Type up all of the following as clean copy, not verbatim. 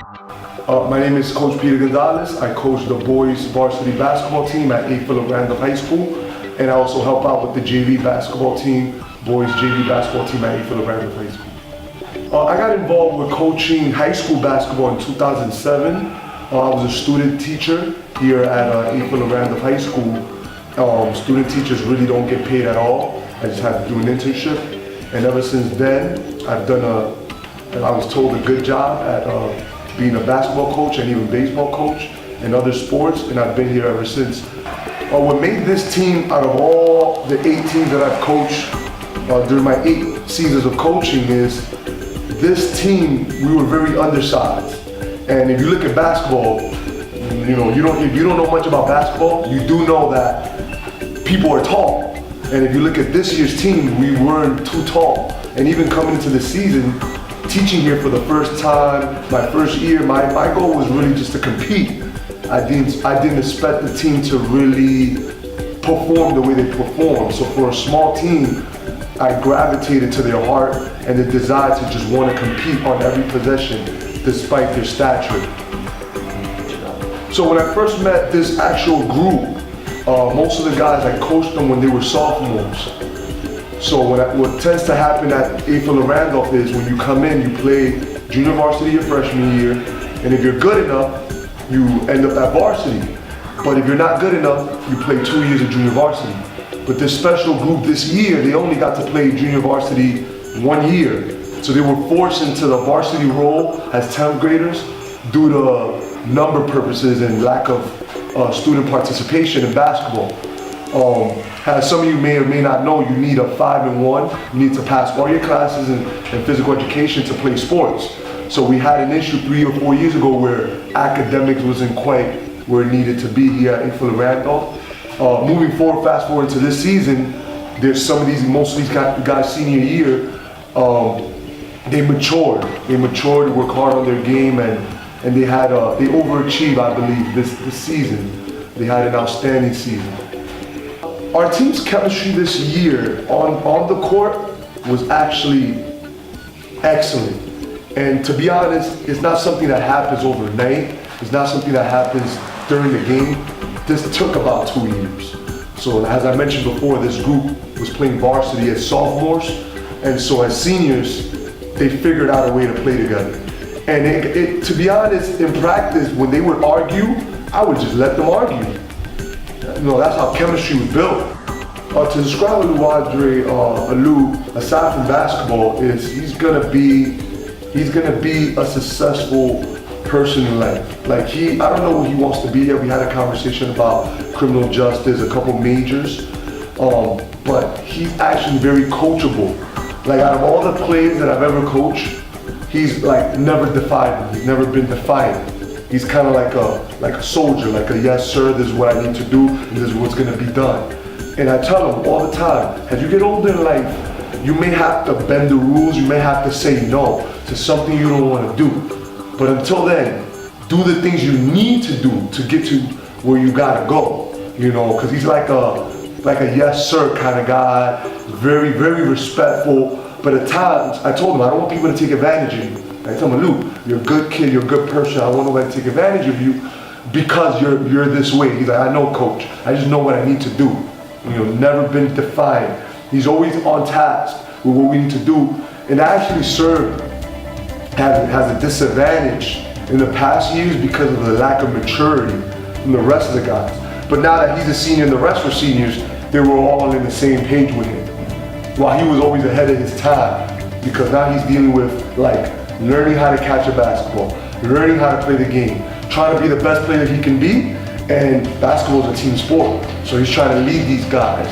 My name is Coach Peter Gonzalez. I coach the boys varsity basketball team at Randolph High School, and I also help out with the JV basketball team, boys JV basketball team at Randolph High School. I got involved with coaching high school basketball in 2007. I was a student teacher here at Randolph High School. Student teachers really don't get paid at all. I just had to do an internship, and ever since then, I was told a good job at being a basketball coach and even baseball coach and other sports, and I've been here ever since. What made this team, out of all the 8 teams that I've coached during my 8 seasons of coaching, is this team, we were very undersized. And if you look at basketball, if you don't know much about basketball, you do know that people are tall. And if you look at this year's team, we weren't too tall. And even coming into the season, teaching here for the first time, my first year, my goal was really just to compete. I didn't expect the team to really perform the way they performed. So for a small team, I gravitated to their heart and the desire to just want to compete on every possession despite their stature. So when I first met this actual group, most of the guys, I coached them when they were sophomores. So what tends to happen at Randolph is when you come in, you play junior varsity your freshman year, and if you're good enough, you end up at varsity. But if you're not good enough, you play 2 years of junior varsity. But this special group this year, they only got to play junior varsity 1 year. So they were forced into the varsity role as 10th graders due to number purposes and lack of student participation in basketball. As some of you may or may not know, you need a 5 and 1. You need to pass all your classes in physical education to play sports. So we had an issue 3 or 4 years ago where academics wasn't quite where it needed to be here at Randolph. Moving forward, fast forward to this season, there's most of these guys senior year, they matured. They matured, worked hard on their game, and they overachieved, I believe, this season. They had an outstanding season. Our team's chemistry this year on the court was actually excellent. And to be honest, it's not something that happens overnight. It's not something that happens during the game. This took about 2 years. So as I mentioned before, this group was playing varsity as sophomores. And so as seniors, they figured out a way to play together. And to be honest, in practice, when they would argue, I would just let them argue. That's how chemistry was built. To describe Alou, aside from basketball, is he's gonna be a successful person in life. Like I don't know what he wants to be yet. We had a conversation about criminal justice, a couple majors, but he's actually very coachable. Like out of all the players that I've ever coached, he's like never defied me. He's never been defiant. He's kind of like a soldier, like a yes sir, this is what I need to do, and this is what's gonna be done. And I tell him all the time, as you get older in life, you may have to bend the rules, you may have to say no to something you don't want to do. But until then, do the things you need to do to get to where you gotta go. Because he's like a yes sir kind of guy, very, very respectful. But at times, I told him, I don't want people to take advantage of you. I told him, Luke, you're a good kid, you're a good person. I don't want nobody to take advantage of you because you're this way. He's like, I know, coach. I just know what I need to do. Never been defined. He's always on task with what we need to do. And that actually served as a disadvantage in the past years because of the lack of maturity from the rest of the guys. But now that he's a senior and the rest were seniors, they were all on the same page with him. While he was always ahead of his time, because now he's dealing with learning how to catch a basketball, learning how to play the game, trying to be the best player he can be, and basketball is a team sport. So he's trying to lead these guys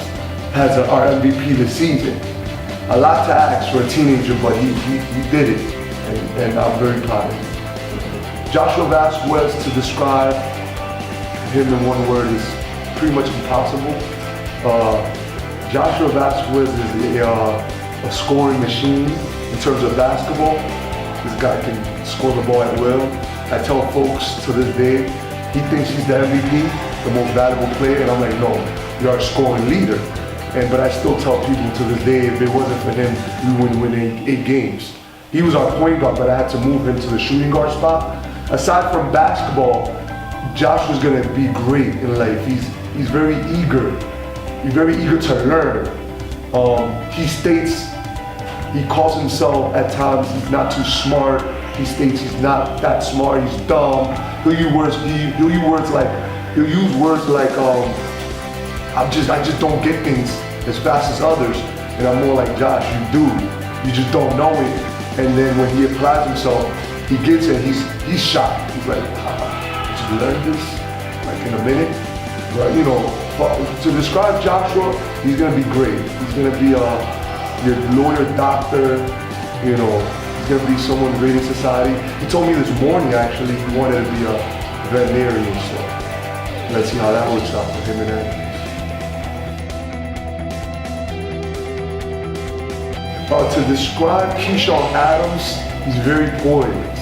as our MVP this season. A lot to ask for a teenager, but he did it, and I'm very proud of him. Joshua Vasquez, to describe him in one word is pretty much impossible. Joshua Vasquez is a scoring machine in terms of basketball. This guy can score the ball at will. I tell folks to this day, he thinks he's the MVP, the most valuable player, and I'm like, no, you're our scoring leader. But I still tell people to this day, if it wasn't for him, we wouldn't win 8 games. He was our point guard, but I had to move him to the shooting guard spot aside from basketball, Joshua's gonna be great in life. He's very eager. He's very eager to learn. He states, he calls himself at times, he's not too smart. He states he's not that smart, he's dumb. He'll use words like, I just don't get things as fast as others. And I'm more like, Josh, you do. You just don't know it. And then when he applies himself, he gets it, he's shocked. He's like, did you learn this? Like in a minute? But you know, to describe Joshua, he's gonna be great. He's gonna be your lawyer, doctor, you know, he's gonna be someone great in society. He told me this morning actually he wanted to be a veterinarian, so let's see how that works out for him and Andy. To describe Keyshawn Adams, he's very poised.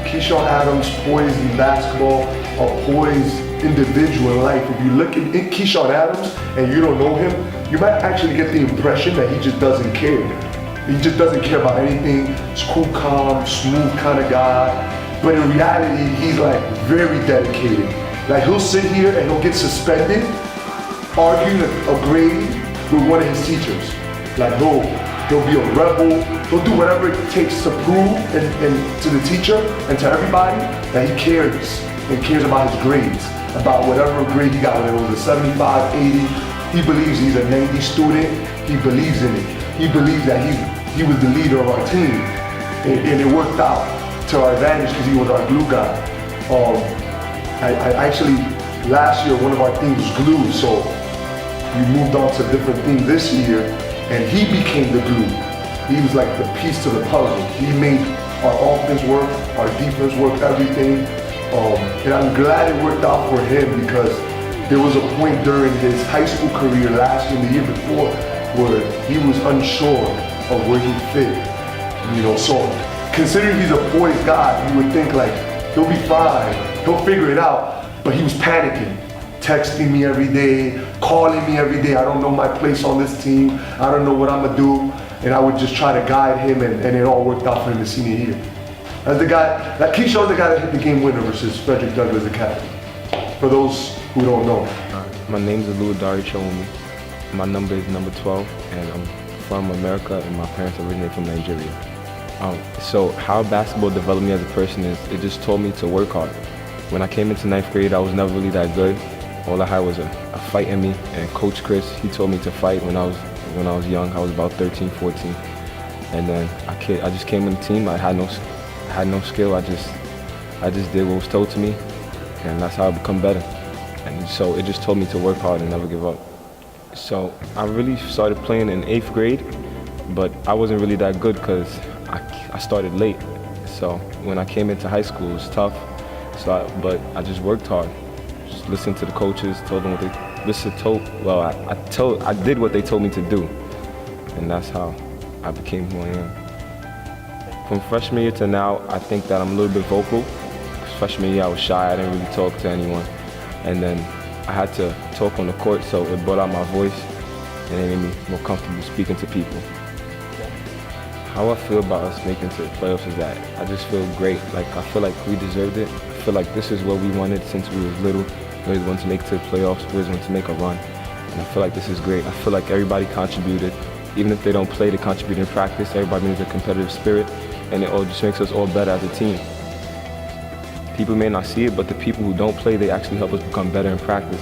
Keyshawn Adams, poised in basketball, a poised individual in life. If you look at Keyshawn Adams and you don't know him, you might actually get the impression that he just doesn't care. He just doesn't care about anything. He's cool, calm, smooth kind of guy. But in reality, he's like very dedicated. Like he'll sit here and he'll get suspended, arguing a grade with one of his teachers. Like he'll be a rebel. He'll do whatever it takes to prove and to the teacher and to everybody that he cares and cares about his grades, about whatever grade he got, whether it was a 75, 80. He believes he's a 90 student. He believes in it. He believes that he was the leader of our team. And it worked out to our advantage because he was our glue guy. I actually, last year, one of our themes was glue, so we moved on to a different theme this year, and he became the glue. He was like the piece to the puzzle. He made our offense work, our defense work, everything. And I'm glad it worked out for him because there was a point during his high school career last year and the year before where he was unsure of where he fit. You know, so considering he's a poised guy, you would think like, he'll be fine, he'll figure it out, but he was panicking. Texting me every day, calling me every day. I don't know my place on this team. I don't know what I'm gonna do. And I would just try to guide him and it all worked out for him the senior year. As the guy, like Keyshawn's the guy that hit the game winner versus Frederick Douglass Academy. For those who don't know. My name's Alua Dari Chowumi. My number is number 12 and I'm from America and my parents originate from Nigeria. So how basketball developed me as a person is it just taught me to work hard. When I came into 9th grade, I was never really that good. All I had was a fight in me, and Coach Chris, he told me to fight when I was young. I was about 13, 14, and then I just came on the team. I had no skill. I just did what was told to me, and that's how I become better. And so it just told me to work hard and never give up. So I really started playing in 8th grade, but I wasn't really that good because I started late. So when I came into high school, it was tough. But I just worked hard. Just listened to the coaches, told them what they I did what they told me to do, and that's how I became who I am. From freshman year to now, I think that I'm a little bit vocal. Freshman year, I was shy. I didn't really talk to anyone, and then I had to talk on the court, so it brought out my voice, and it made me more comfortable speaking to people. How I feel about us making it to the playoffs is that I just feel great. Like I feel like we deserved it. I feel like this is what we wanted since we was little. We always wanted to make it to the playoffs. We always wanted to make a run. And I feel like this is great. I feel like everybody contributed. Even if they don't play, they contribute in practice. Everybody brings a competitive spirit. And it all just makes us all better as a team. People may not see it, but the people who don't play, they actually help us become better in practice.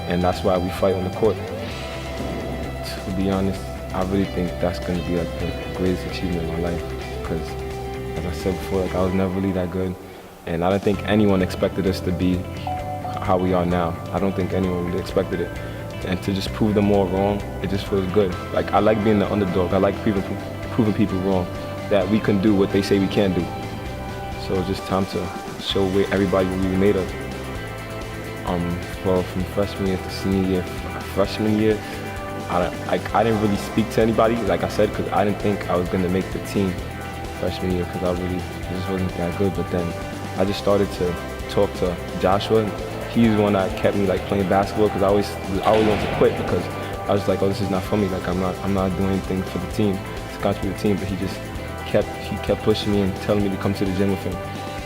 And that's why we fight on the court. To be honest, I really think that's going to be like the greatest achievement in my life. Because, as I said before, like I was never really that good. And I don't think anyone expected us to be how we are now. I don't think anyone really expected it. And to just prove them all wrong, it just feels good. Like I like being the underdog. I like proving people wrong, that we can do what they say we can't do. So it's just time to show everybody what we were made of. Well, from freshman year to senior year, freshman year, I didn't really speak to anybody, like I said, because I didn't think I was going to make the team freshman year because I just wasn't that good. But then I just started to talk to Joshua. He's the one that kept me like playing basketball because I always wanted to quit because I was like, oh, this is not for me. Like I'm not doing anything for the team to contribute to the team. But he kept pushing me and telling me to come to the gym with him.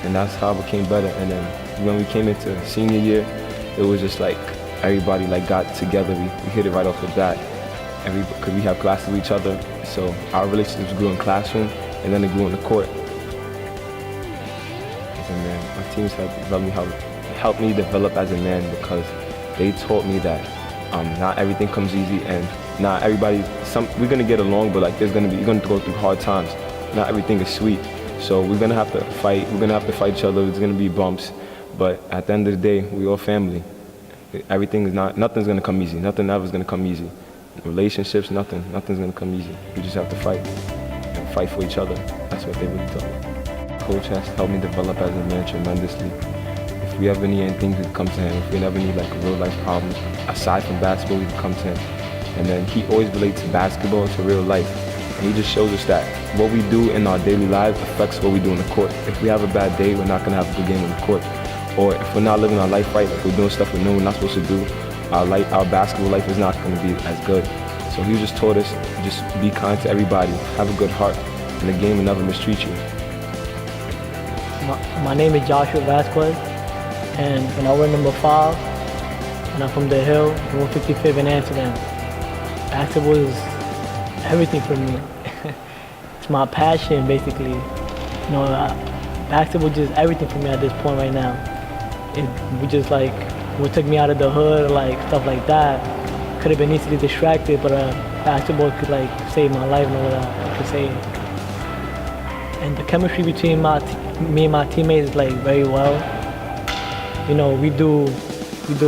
And that's how I became better. And then when we came into senior year, it was just like everybody like got together. We hit it right off the bat. Because we have classes with each other, so our relationships grew in classroom, and then it grew on the court. As a man, my teams have helped me develop as a man because they taught me that not everything comes easy, and not everybody. We're gonna get along, but like you're gonna go through hard times. Not everything is sweet, so we're gonna have to fight. We're gonna have to fight each other. There's gonna be bumps, but at the end of the day, we all family. Nothing's gonna come easy. Nothing ever is gonna come easy. Relationships, nothing's gonna come easy. We just have to fight and fight for each other. That's what they really taught me. Coach has helped me develop as a man tremendously. If we ever need anything, we come to him. If we ever need like a real life problem, aside from basketball, we can come to him. And then he always relates basketball to real life. And he just shows us that what we do in our daily lives affects what we do on the court. If we have a bad day, we're not gonna have a good game on the court. Or if we're not living our life right, if we're doing stuff we know we're not supposed to do, our basketball life is not going to be as good. So he just taught us, just be kind to everybody, have a good heart, and the game will never mistreat you. My name is Joshua Vasquez, and I wear number 5, and I'm from the Hill, 155th in Amsterdam. Basketball is everything for me. It's my passion, basically. Basketball is just everything for me at this point right now. What took me out of the hood, like stuff like that, could have been easily distracted, but basketball could like save my life, I could say. And the chemistry between me and my teammates is like very well. We do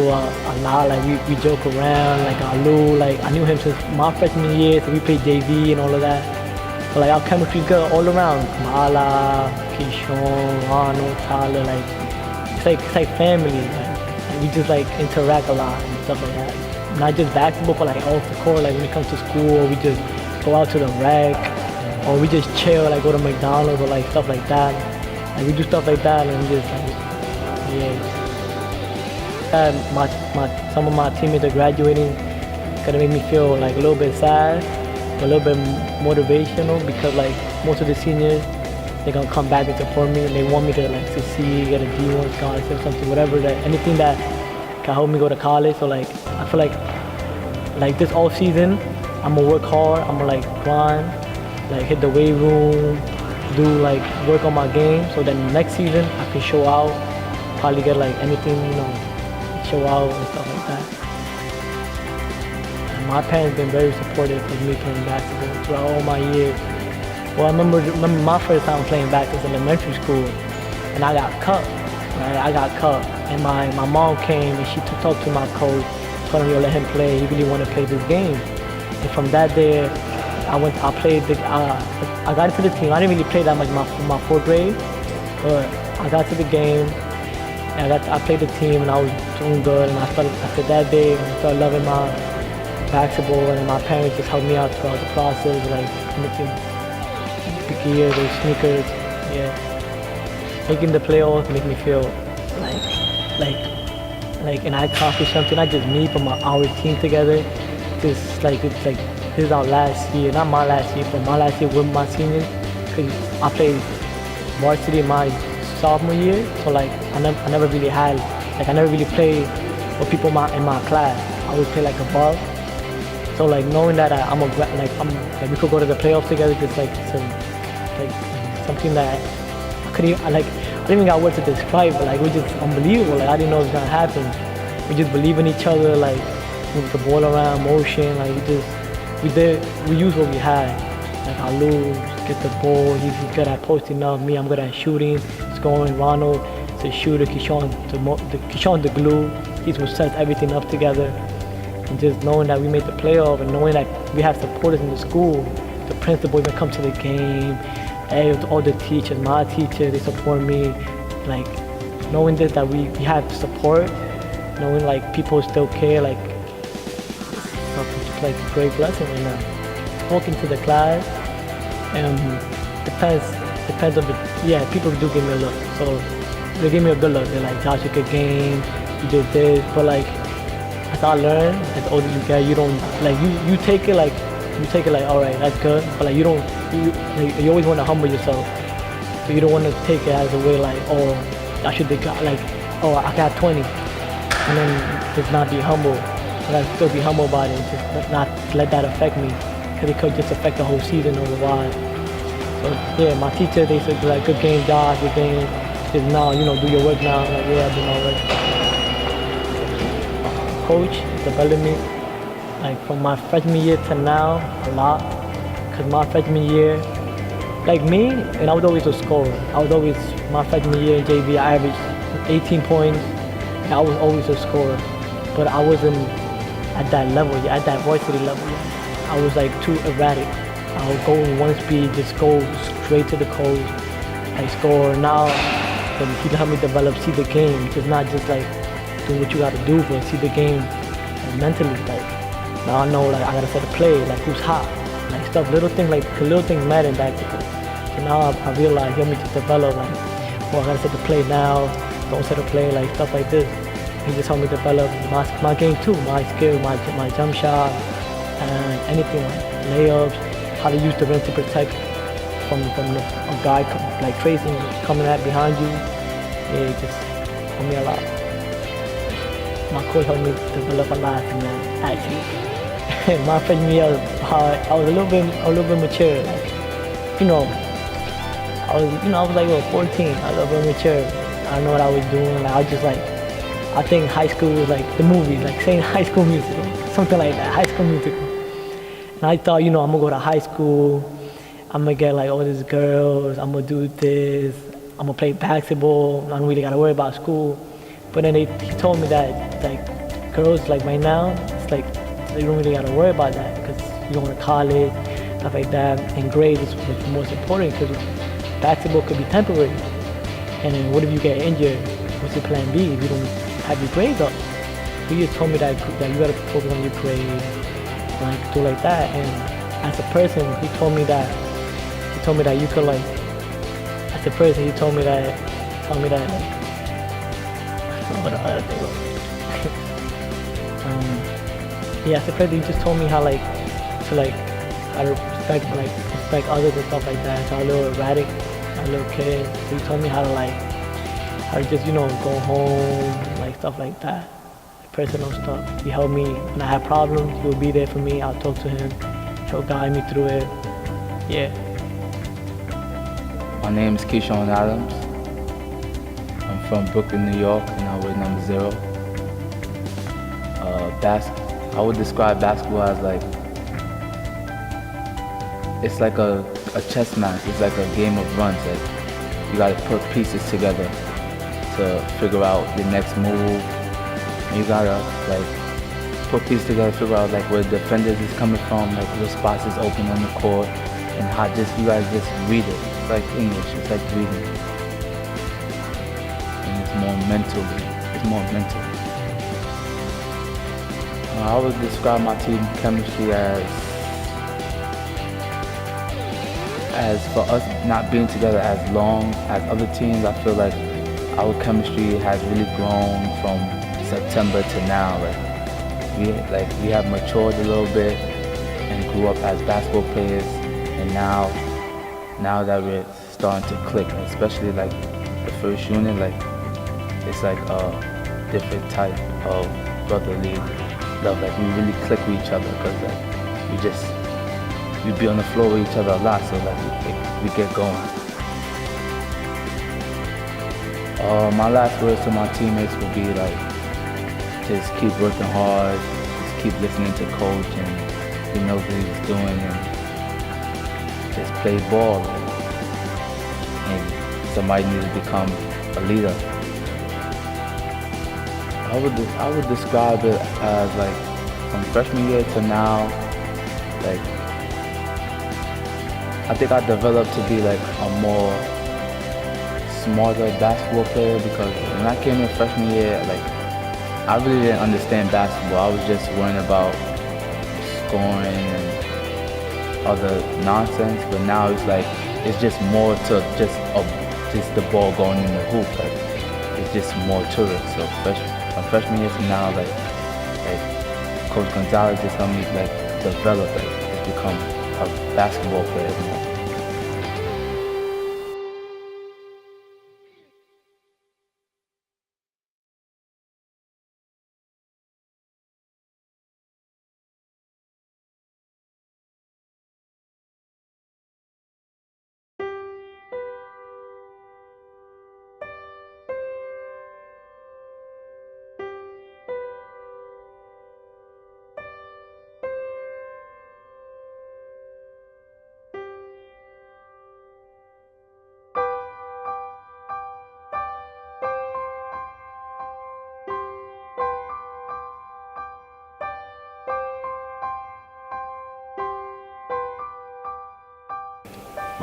a lot, like we joke around, like Alu, like I knew him since my freshman year, so we played JV and all of that. But like our chemistry is good all around. Mala, Keyshawn, Arnold, Tyler, like it's like family. We just like interact a lot and stuff like that. Not just basketball, but like off the court. Like when it comes to school, we just go out to the rec, or we just chill, like go to McDonald's or like stuff like that. Like we do stuff like that, and just like, yeah. Some of my teammates are graduating. It's gonna make me feel like a little bit sad, but a little bit motivational because like most of the seniors, they're gonna come back and support me, and they want me to like succeed, get a D1 scholarship, something, whatever, anything that can help me go to college. So like I feel like this off season, I'm gonna work hard, I'm gonna like grind, like hit the weight room, do like work on my game, so then next season I can show out, probably get like anything, show out and stuff like that. And my parents been very supportive of me playing basketball throughout all my years. Well, I remember my first time playing basketball in elementary school, and I got cut. Right? I got cut, and my mom came and she talked to my coach, told him to let him play. He really wanted to play this game. And from that day, I got into the team. I didn't really play that much in my 4th grade, but I got to the game, and I played the team, and I was doing good. And after that day, I started loving my basketball, and my parents just helped me out throughout the process, like making big gears or sneakers, yeah. Making the playoffs make me feel like and I accomplished something, not just me, but our team together. It's like this is our last year, not my last year, but my last year with my seniors. Cause I played Varsity my sophomore year, so like I never really played with people in my class. I always play like above. So like knowing that we could go to the playoffs together, just like something that I didn't even got words to describe, but like it was just unbelievable. Like I didn't know it was gonna happen. We just believe in each other, like move the ball around, motion, like we used what we had. Like I lose, get the ball, he's good at posting up, me, I'm good at shooting, scoring. Ronald, the shooter, Keyshawn the glue, he's what sets everything up together. And just knowing that we made the playoff, and knowing that we have supporters in the school, the principal even come to the game, all the teachers, my teachers, they support me. Like knowing this, that we have support, knowing like people still care, like it's like a great blessing right now. Walking to the class, depends on people do give me a look. So they give me a good look. They're like, Josh, a good game, you did this, but like as I learn, as older you get, you don't like you take it like all right, that's good, but like you always want to humble yourself. So you don't want to take it as a way like, oh, I should have got like, oh, I got 20, and then just not be humble. But I still be humble about it, just not let that affect me, because it could just affect the whole season otherwise. So yeah, my teacher, they said like, good game, Josh, good game. Just now, do your work now. Like, yeah, I do my work. Coach developed me, like from my freshman year to now, a lot. Cause my freshman year, like me, and I was always a scorer. My freshman year in JV, I averaged 18 points, and I was always a scorer. But I wasn't at that level yet, at that varsity level yet. I was like too erratic. I would go in one speed, just go straight to the coach, like score. Now, and he helped me develop, see the game, just not just like do what you gotta do, but see the game like, mentally. Like now I know like I gotta set a play, like who's hot, like stuff, little things matter in basketball. So now I realize he helped me to develop like, oh, I gotta set the play now, don't set a play, like stuff like this. He just helped me develop my game too, my skill, my jump shot, and anything like layups, how to use the rim to protect from a guy like tracing coming at behind you. Yeah, it just helped me a lot. My coach helped me develop a lot, man. Actually, my freshman year, I was a little bit mature. Like, I was like 14. I was a little bit mature. I don't know what I was doing. Like, I was just like, I think high school was like the movies, like saying High School Musical, something like that, High School Musical. And I thought, I'm gonna go to high school. I'm gonna get like all these girls. I'm gonna do this. I'm gonna play basketball. I don't really gotta worry about school. But then he told me that like girls like right now, it's like they don't really gotta worry about that because you're going to college, stuff like that. And grades is what's most important because basketball could be temporary. And then what if you get injured? What's your plan B if you don't have your grades up? He just told me that you gotta focus on your grades, like do like that. And as a person, he told me that you could like. As a person, he told me that like, what the other thing was. Yeah, as a person, he just told me how to respect others and stuff like that. So I'm a little erratic, I'm a little kid. So he told me how to just go home, like stuff like that, like personal stuff. He helped me when I had problems. He would be there for me. I'll talk to him. He'll guide me through it. Yeah. My name is CougarNationHarlem. I'm from Brooklyn, New York, and I wear number 0. I would describe basketball as like, it's like a chess match. It's like a game of runs. Like you gotta put pieces together to figure out the next move. And you gotta like put pieces together, figure out like where the defenders is coming from, like what spots is open on the court, and how you guys just read it. It's like English, it's like reading. And it's more mental. I would describe my team chemistry as for us not being together as long as other teams. I feel like our chemistry has really grown from September to now. Like we have matured a little bit and grew up as basketball players, and now that we're starting to click, especially like the first unit, like it's like a different type of brotherly love. Like we really click with each other because like we be on the floor with each other a lot, so like we get going. My last words to my teammates would be like, just keep working hard, just keep listening to coach, and he knows what he's doing, and just play ball. And somebody needs to become a leader. I would describe it as like from freshman year to now, like I think I developed to be like a more smarter basketball player, because when I came in freshman year, like I really didn't understand basketball. I was just worrying about scoring and other nonsense, but now it's like it's just more to just the ball going in the hoop. Like it's just more to it. So from freshman year to now, like Coach Gonzalez just helped me like develop, like become a basketball player.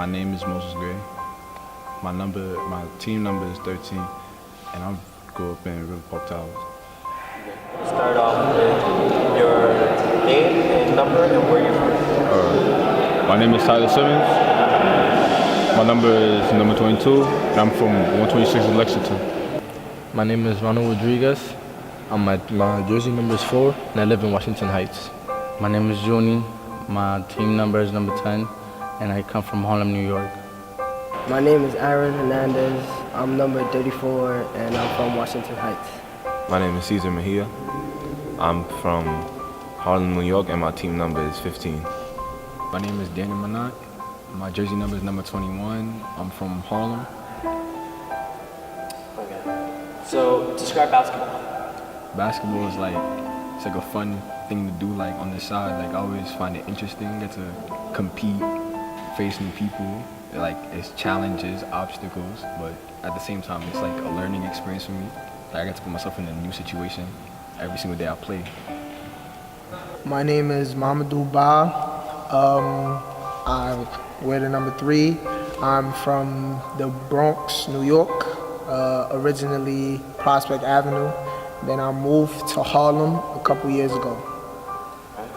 My name is Moses Gray. My team number is 13, and I grew up in River Park Towers. Start off with your name and number and where you're from. My name is Tyler Simmons. My number is number 22, and I'm from 126 in Lexington. My name is Ronald Rodriguez. My jersey number is 4, and I live in Washington Heights. My name is Juni. My team number is number 10, and I come from Harlem, New York. My name is Aaron Hernandez. I'm number 34, and I'm from Washington Heights. My name is Cesar Mejia. I'm from Harlem, New York, and my team number is 15. My name is Daniel Manat. My jersey number is number 21. I'm from Harlem. Okay. So describe basketball. Basketball is it's like a fun thing to do like on the side. Like I always find it interesting. Get to compete, face new people. It's challenges, obstacles, but at the same time it's like a learning experience for me. I get to put myself in a new situation every single day I play. My name is Mamadou Ba. I wear the number 3. I'm from the Bronx, New York, originally Prospect Avenue. Then I moved to Harlem a couple years ago. Okay.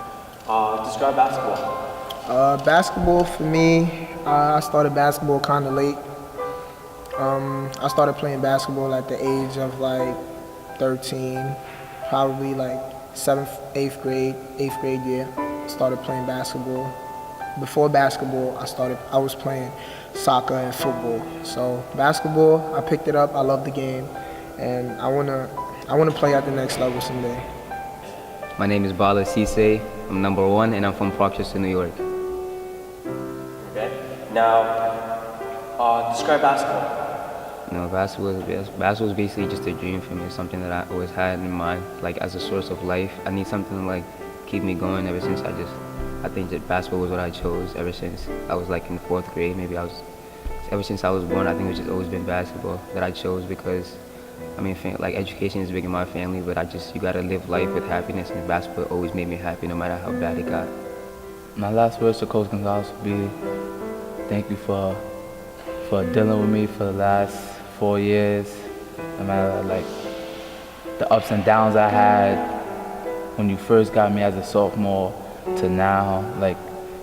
Describe basketball. Basketball for me, I started basketball kind of late. I started playing basketball at the age of 13, probably 7th, 8th grade year. Started playing basketball. Before basketball, I was playing soccer and football. So basketball, I picked it up. I love the game, and I wanna play at the next level someday. My name is Bala Cisse. I'm number 1, and I'm from Rochester, New York. Okay. Now, describe basketball. Basketball is basically just a dream for me. It's something that I always had in mind, as a source of life. I need something to keep me going ever since I think that basketball was what I chose ever since I was in 4th grade. Ever since I was born, I think it's just always been basketball that I chose because, education is big in my family, but you gotta live life with happiness, and basketball always made me happy no matter how bad it got. My last words to Coach Gonzalez would be, thank you for dealing with me for the last 4 years. No matter the ups and downs I had when you first got me as a sophomore to now,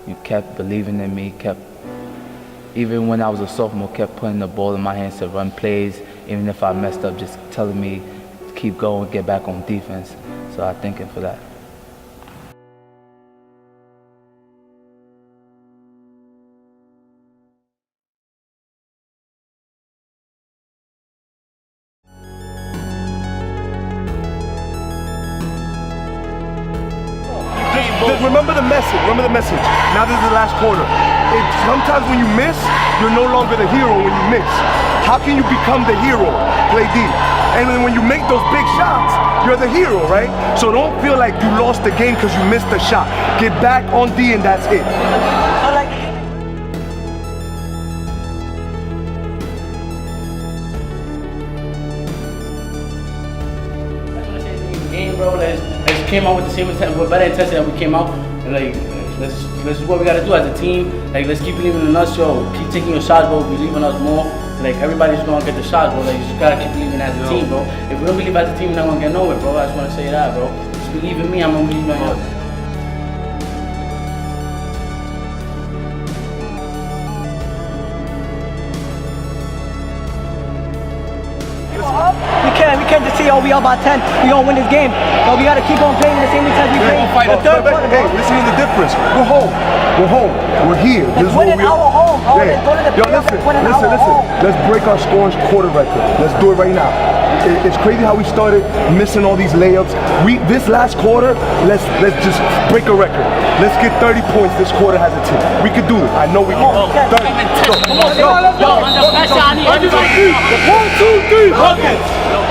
you kept believing in me, even when I was a sophomore, kept putting the ball in my hands to run plays, even if I messed up, just telling me to keep going, get back on defense. So I thank him for that. Remember the message. Now this is the last quarter. Sometimes when you miss, you're no longer the hero when you miss. How can you become the hero? Play D. And then when you make those big shots, you're the hero, right? So don't feel like you lost the game because you missed the shot. Get back on D and that's it. Game, bro. Let's came out with the same intent, with better intensity that we came out. And let's do what we gotta do as a team. Let's keep believing in us, yo. Keep taking your shots, bro. Believe in us more. Everybody's gonna get the shots, bro. You just gotta keep believing as a team, bro. If we don't believe as a team, we're not gonna get nowhere, bro. I just wanna say that, bro. Just believe in me, I'm gonna believe in you. We can't just say, oh, we up by 10, we gonna win this game. But we gotta keep on playing the same intense we play. Hey, listen to the difference. We're home. We're here. This is winning our home. Listen. Let's break our scoring quarter record. Let's do it right now. It's crazy how we started missing all these layups. This last quarter, let's just break a record. Let's get 30 points this quarter as a team. We could do it. I know we can. 30. Go. Let's go. 1, 2, 3. Buckets.